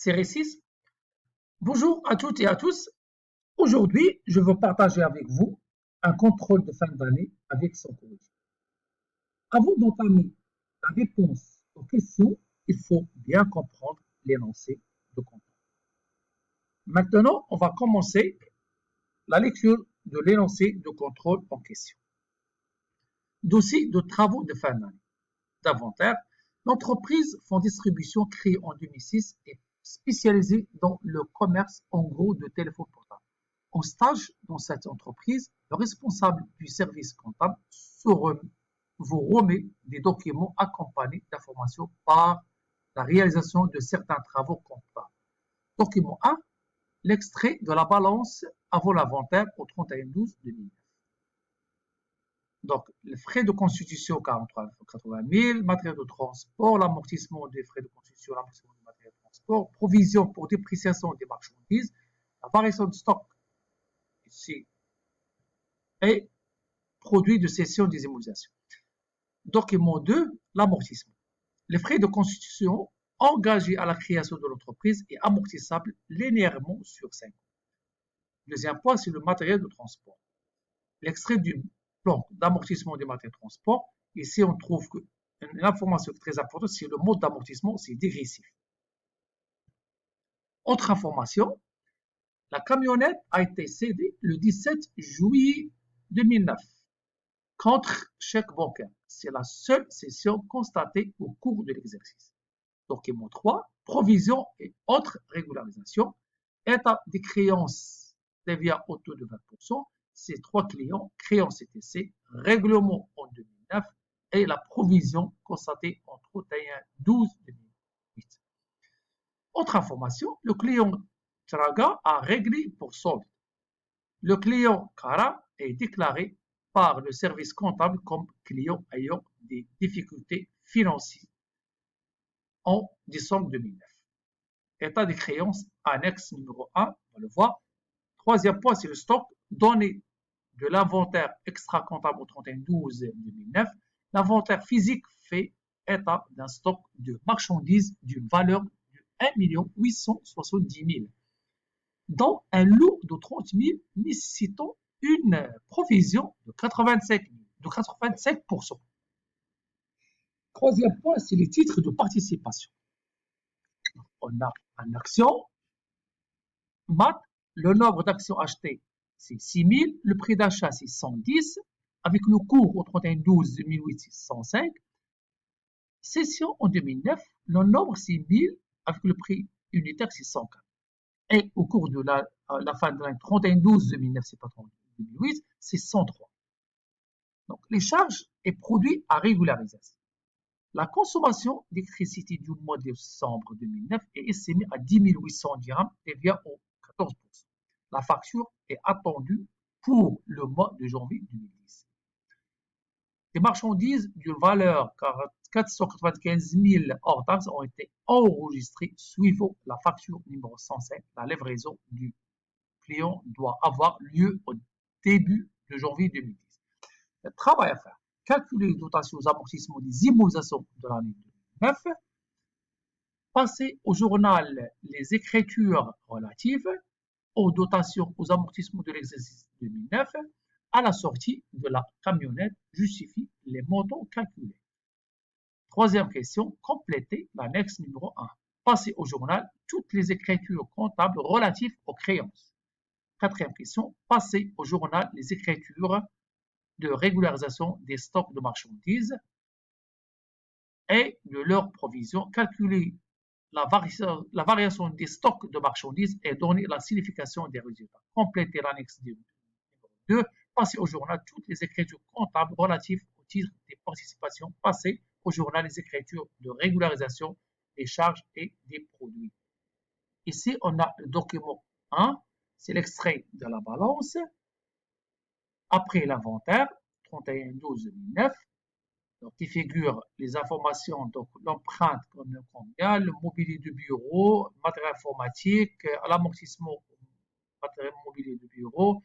Série 6. Bonjour à toutes et à tous. Aujourd'hui, je veux partager avec vous un contrôle de fin d'année avec son corrigé. Avant d'entamer la réponse aux questions, il faut bien comprendre l'énoncé de contrôle. Maintenant, on va commencer la lecture de l'énoncé de contrôle en question. Dossier de travaux de fin d'année. D'inventaire, l'entreprise Fonds Distribution créée en 2006 est spécialisée dans le commerce en gros de téléphones portables. En stage dans cette entreprise, le responsable du service comptable vous remet des documents accompagnés d'informations par la réalisation de certains travaux comptables. Document 1, l'extrait de la balance avant l'inventaire au 31/12/2009. Donc, les frais de constitution 80 000, matériel de transport, l'amortissement des frais de constitution, l'amortissement du matériel de transport, provision pour dépréciation des marchandises, la variation de stock ici et produit de cession des immobilisations. Document 2, l'amortissement. Les frais de constitution engagés à la création de l'entreprise et amortissables linéairement sur 5 ans. Deuxième point, c'est le matériel de transport. L'extrait du plan d'amortissement des matériels de transport. Ici, on trouve une information très importante, c'est le mode d'amortissement, c'est dégressif. Autre information, la camionnette a été cédée le 17 juillet 2009 contre chèque bancaire. C'est la seule cession constatée au cours de l'exercice. Document 3, provision et autres régularisations. État des créances devient au taux de 20%. Ces trois clients, créances CTC, règlement en 2009 et la provision constatée en 31/12/2008. Autre information, le client Traga a réglé pour solde. Le client Cara est déclaré par le service comptable comme client ayant des difficultés financières en décembre 2009. État des créances, annexe numéro 1, on va le voir. Troisième point, c'est le stock donné de l'inventaire extra-comptable au 31/12/2009. L'inventaire physique fait état d'un stock de marchandises d'une valeur de 1 870 000, dont un lot de 30 000 nécessitant une provision de 85%. Troisième point, c'est les titres de participation. On a une action, MAT, le nombre d'actions achetées, c'est 6 000, le prix d'achat, c'est 110, avec le cours au 31/12/2008, c'est 105. Cession en 2009, le nombre, c'est 1000, avec le prix unitaire, c'est 104. Et au cours de la fin de l'année 31/12/2009, c'est pas 2008, c'est 103. Donc, les charges et produits à régularisation. La consommation d'électricité du mois de décembre 2009 est estimée à 10 800 dirhams et vient au 14%. La facture est attendue pour le mois de janvier 2010. Les marchandises d'une valeur 495 000 hors taxes ont été enregistrées suivant la facture numéro 105. La livraison du client doit avoir lieu au début de janvier 2010. Le travail à faire. Calculer les dotations aux amortissements des immobilisations de l'année 2009. Passer au journal les écritures relatives aux dotations aux amortissements de l'exercice 2009. À la sortie de la camionnette, justifie les montants calculés. Troisième question, compléter l'annexe numéro 1. Passer au journal toutes les écritures comptables relatives aux créances. Quatrième question, passer au journal les écritures de régularisation des stocks de marchandises et de leur provision, calculer la variation des stocks de marchandises et donner la signification des résultats. Compléter l'annexe numéro 2, passer au journal toutes les écritures comptables relatives au titre des participations, passer au journal les écritures de régularisation des charges et des produits. Ici, on a le document 1, c'est l'extrait de la balance. Après l'inventaire, 31/12/2009, donc qui figure les informations, donc l'empreinte communale, le mobilier de bureau, matériel informatique, l'amortissement matériel mobilier de bureau,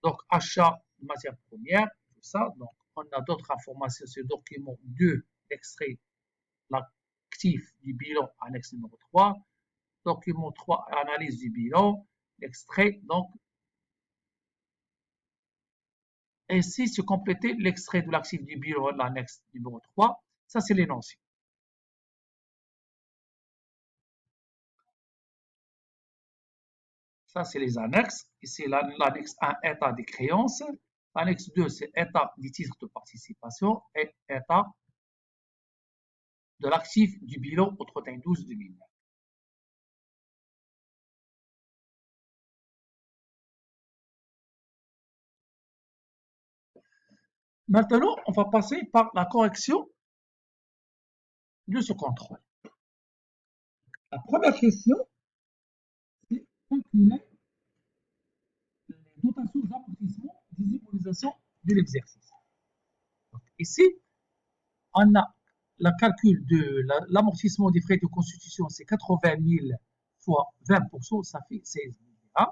donc achat de matières premières, tout ça. Donc on a d'autres informations sur le document 2, extrait l'actif du bilan, annexe numéro 3. document 3, analyse du bilan, l'extrait, donc, ainsi se compléter l'extrait de l'actif du bilan de l'annexe numéro 3, ça c'est l'énoncé. Ça, c'est les annexes. Ici, l'annexe 1, état des créances. L'annexe 2, c'est état des titres de participation et état de l'actif du bilan au 31/12/2009. Maintenant, on va passer par la correction de ce contrôle. La première question, c'est calculer les dotations d'amortissement des immunisations de l'exercice. Ici, on a le calcul de l'amortissement des frais de constitution, c'est 80 000 fois 20%, ça fait 16 000 $.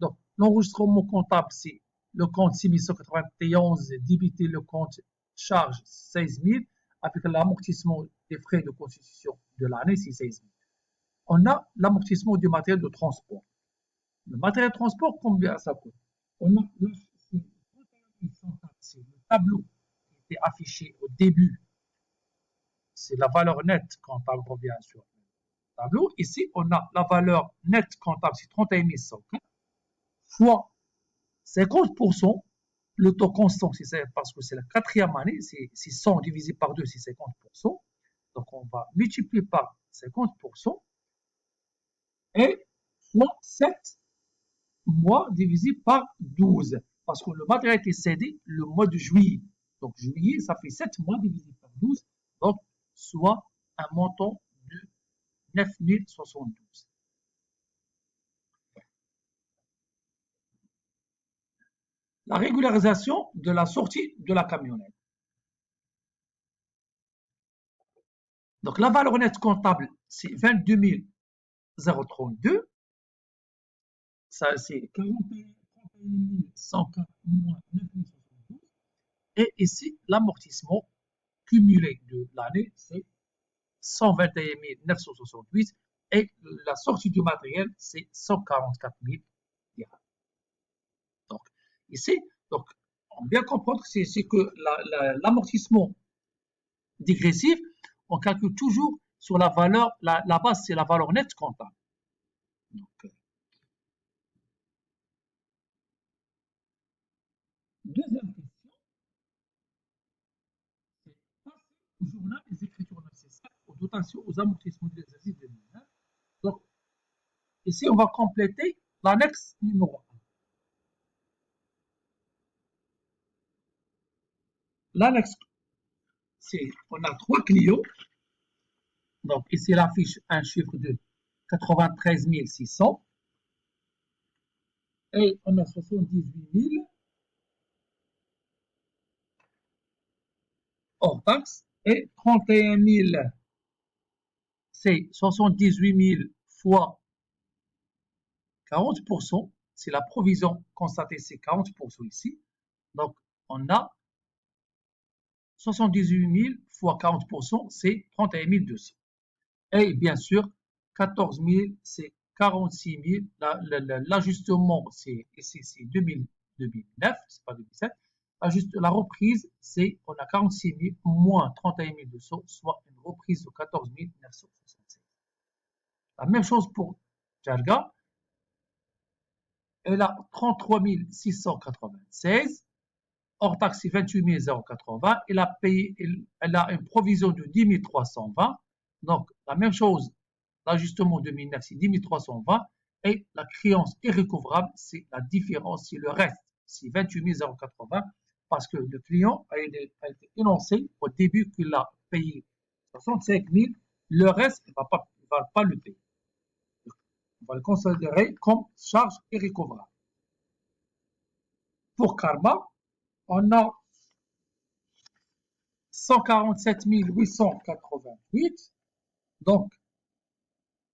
Donc, l'enregistrement comptable, c'est le compte 6191 débité le compte charge 16 000, avec l'amortissement des frais de constitution de l'année, c'est 16 000. On a l'amortissement du matériel de transport. Le matériel de transport, combien ça coûte? On a le tableau qui était affiché au début, c'est la valeur nette comptable revient sur le tableau. Ici, on a la valeur nette comptable, c'est 31 104 fois 50%. Le taux constant, c'est parce que c'est la quatrième année, c'est 100 divisé par 2, c'est 50%. Donc, on va multiplier par 50% et fois 7 mois divisé par 12. Parce que le matériel a été cédé le mois de juillet. Donc, juillet, ça fait 7 mois divisé par 12. Donc, soit un montant de 9 072. La régularisation de la sortie de la camionnette. Donc, la valeur nette comptable, c'est 22 032. Ça, c'est 41 104 moins 9 072. Et ici, l'amortissement cumulé de l'année, c'est 121 968. Et la sortie du matériel, c'est 144 000 dirhams. Donc, ici, donc, on bien comprendre c'est que l'amortissement dégressif, on calcule toujours sur la valeur, la base, c'est la valeur nette comptable. Donc, deuxième question, c'est passer au journal les écritures nécessaires aux dotations, aux amortissements de l'exercice 2020. Donc, ici, on va compléter l'annexe numéro 1. L'annexe, c'est, on a 3 clients. Donc, ici, il affiche un chiffre de 93 600. Et on a 78 000 hors taxe. Et 31 000, c'est 78 000 fois 40%. C'est la provision constatée, c'est 40% ici. Donc, on a 78 000 fois 40%, c'est 31 200. Et bien sûr, 14 000, c'est 46 000. L'ajustement, c'est 2009, c'est pas 2007. La reprise, c'est, on a 46 000 moins 31 200, soit une reprise de 14 976. La même chose pour Jarga. Elle a 33 696. Hors taxe, c'est 28 080. Elle a payé, elle a une provision de 10 320. Donc, la même chose, l'ajustement 2009, c'est 10 320. Et la créance irrécouvrable, c'est la différence, c'est le reste, c'est 28 080. Parce que le client a été énoncé au début qu'il a payé 65 000. Le reste, il ne va pas le payer. On va le considérer comme charge irrécouvrable. Pour Karma, on a 147 888. Donc,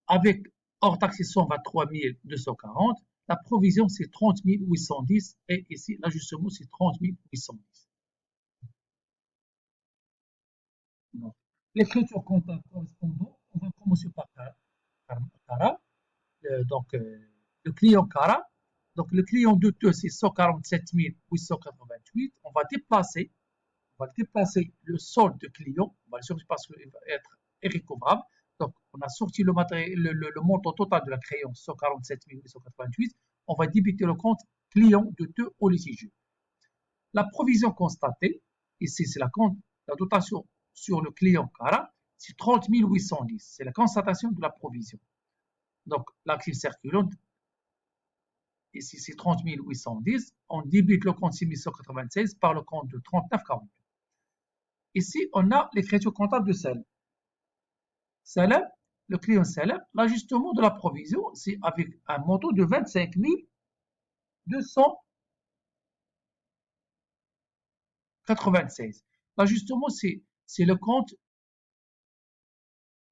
avec hors taxe 123 240, la provision c'est 30 810 et ici l'ajustement c'est 30 810. L'écriture comptable correspondante, on va commencer par Tara. le client Cara. Donc, le client douteux, c'est 147 888. On va déplacer le solde de client. On va le sortir parce qu'il va être irrécouvrable. Donc, on a sorti le montant total de la créance, 147 888. On va débiter le compte client douteux au litigieux. La provision constatée, ici, c'est la dotation sur le client Cara, c'est 30 810. C'est la constatation de la provision. Donc, l'actif circulant, ici, c'est 30 810. On débite le compte 6196 par le compte de 3942. Ici, on a l'écriture comptable de Salem. Salem, le client Salem, l'ajustement de la provision, c'est avec un montant de 25 296. L'ajustement, c'est le compte,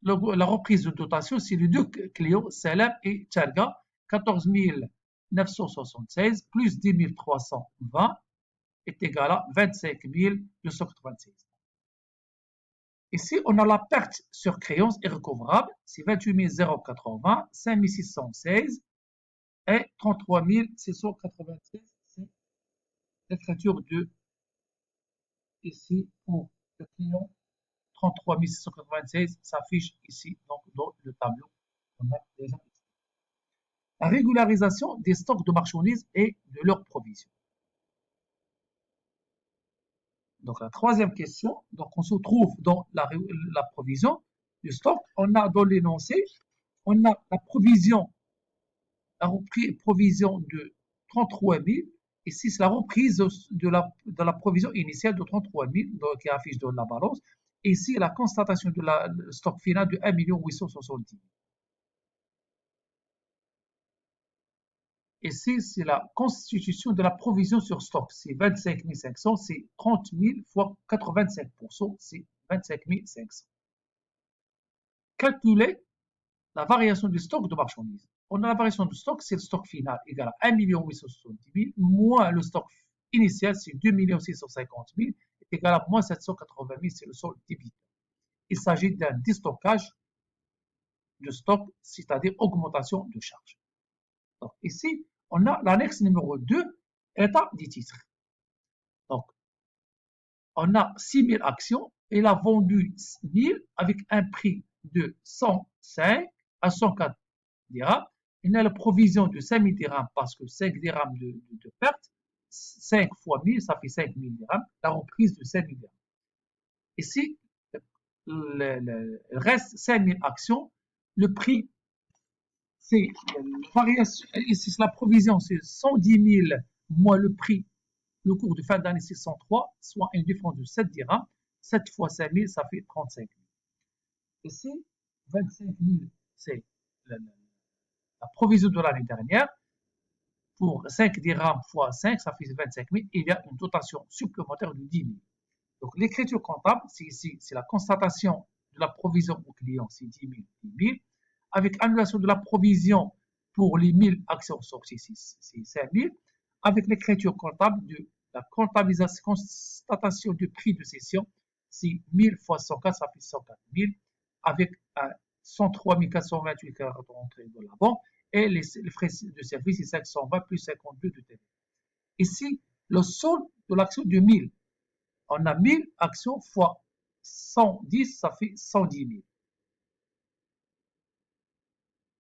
la reprise de dotation, c'est les deux clients, Salem et Tchalga, 14 976 plus 10 320 est égal à 25 296. Ici, on a la perte sur créance irrécouvrable, c'est 28 080, 5 616 et 33 696. C'est l'écriture de ici pour le client. 33 696 s'affiche ici donc dans le tableau qu'on a déjà ici. La régularisation des stocks de marchandises et de leurs provisions. Donc la troisième question, donc on se trouve dans la provision du stock. On a dans l'énoncé, on a la provision de 33 000. Ici, c'est la reprise de la provision initiale de 33 000 qui affiche dans la balance. Ici, la constatation de la stock final de 1 870 000. Ici, c'est la constitution de la provision sur stock. C'est 25 500, c'est 30 000 fois 85%, c'est 25 500. Calculer la variation du stock de marchandises. On a la variation du stock, c'est le stock final égal à 1 870 000 moins le stock initial, c'est 2 650 000 est égal à moins 780 000, c'est le solde débiteur. Il s'agit d'un déstockage de stock, c'est-à-dire augmentation de charge. Donc ici, on a l'annexe numéro 2, état des titres. Donc, on a 6 000 actions, elle a vendu 1000 avec un prix de 105 à 104 dirhams. Il y a la provision de 5 000 dirhams parce que 5 dirhams de perte, 5 fois 1000, ça fait 5 000 dirhams, la reprise de 5 000 dirhams. Ici, il reste 5 000 actions, le prix, c'est variation, ici c'est la provision, c'est 110 000 moins le prix. Le cours de fin d'année, c'est 103, soit une différence de 7 dirhams. 7 fois 5 000, ça fait 35 000. Ici, 25 000, c'est la provision de l'année dernière. Pour 5 dirhams fois 5, ça fait 25 000. Il y a une dotation supplémentaire de 10 000. Donc, l'écriture comptable, c'est ici, c'est la constatation de la provision au client, c'est 10 000, 10 000. Avec annulation de la provision pour les 1000 actions sorties, c'est 5 000. Avec l'écriture comptable de la constatation du prix de cession, c'est 1000 fois 104, ça fait 104 000, avec 103 428 qui sont entrés dans la banque, et les frais de service, c'est 520 plus 52 de TVA. Ici, le solde de l'action de 1000, on a 1000 actions fois 110, ça fait 110 000.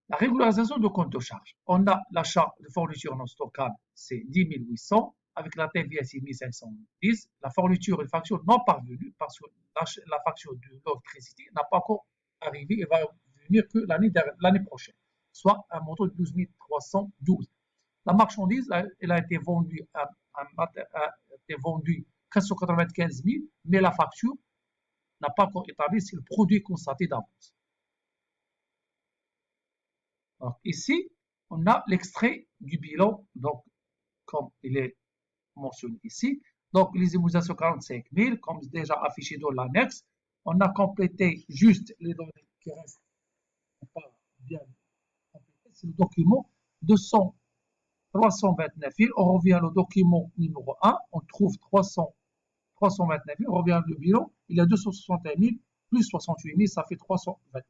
La régularisation de compte de charge. On a l'achat de fourniture non stockable, c'est 10 800, avec la TVA, c'est 1510. La fourniture et facture non parvenue, parce que la facture de l'électricité n'a pas encore arrivé et va venir que l'année prochaine, soit un montant de 12 312. La marchandise, elle a été vendue à 495 000, mais la facture n'a pas encore établi si le produit constaté d'avance. Donc, ici, on a l'extrait du bilan, donc, comme il est mentionné ici. Donc, les immunisations 45 000, comme déjà affiché dans l'annexe. On a complété juste les données qui restent pas bien complétées. C'est le document 329 000. On revient au document numéro 1. On trouve 329 000. On revient au bilan. Il y a 261 000 plus 68 000, ça fait 329 000.